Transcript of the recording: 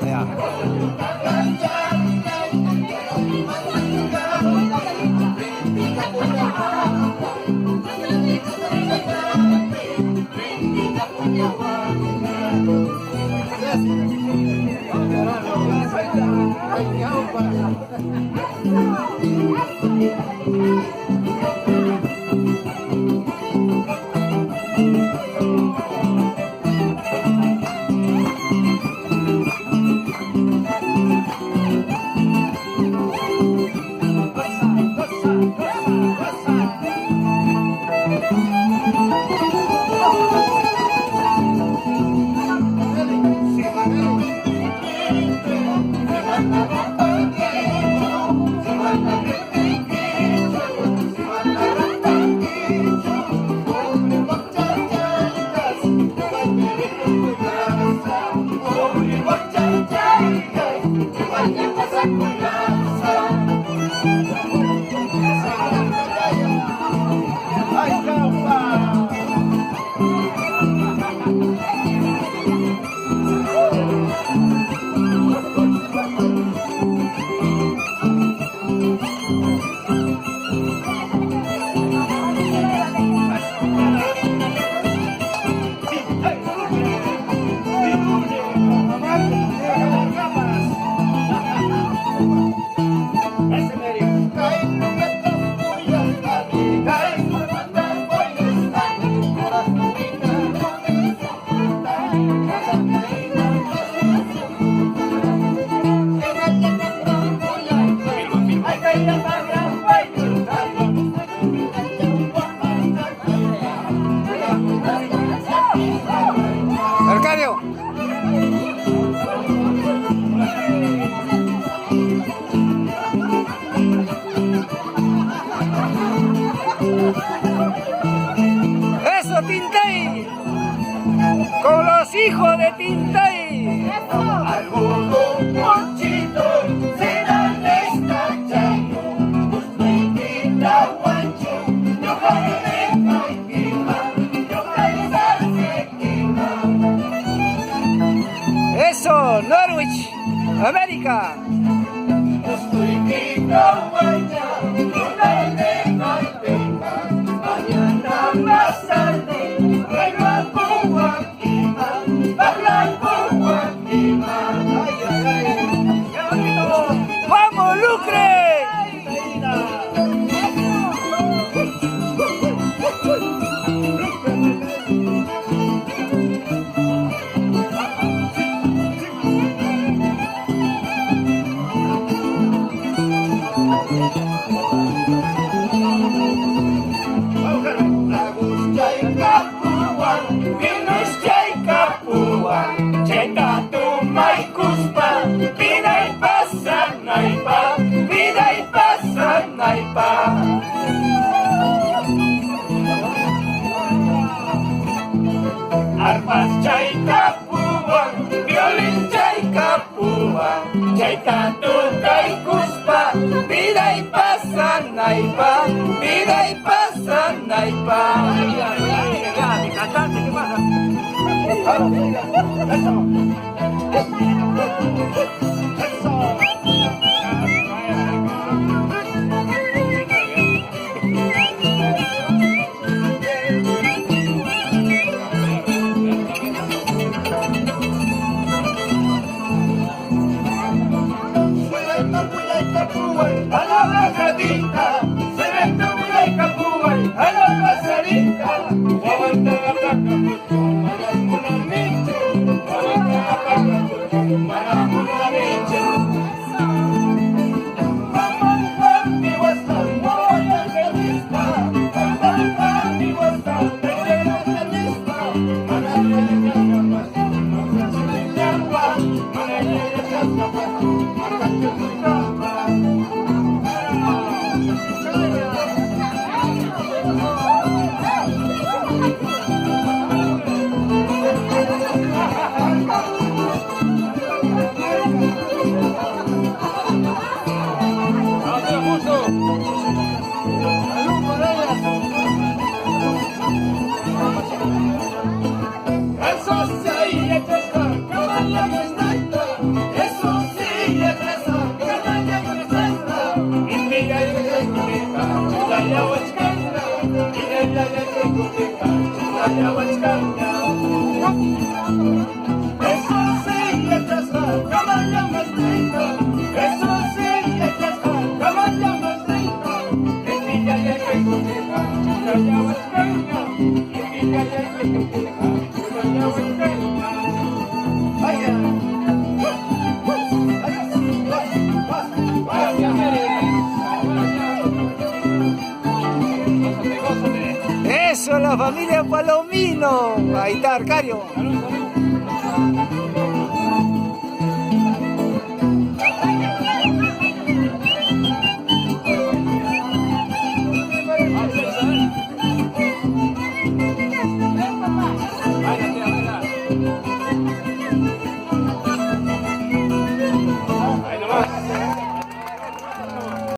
Ya. Arcadio. Eso, Tintay. Con los hijos de Tintay. Algodón ponchito, será destachado, justo y quita guancho, yo caeré y quema, yo caeré quema. Eso, Norwich, América. Justo y quita guancho, yo caeré y quema, mañana más tarde, venga con Guaquima, habla con Guaquima. ¡Vamos, Lucre! Arpas chay kapuan, violin chay kapuan, chay tatu kay kuspa, biday pasan naipa, biday pasan naipa. Mi cantante, ¿qué pasa? A la bajadita, se ve muy capuay, a la pasadita, aguanta la placa, maracuna nicho, aguanta la placa, maracuna nicho. Mamá, was the boy of the lista, Mamá, was the boy of the lista, Eso se irá a cascar, caballo de esta familia Palomino. Ahí está, Arcario.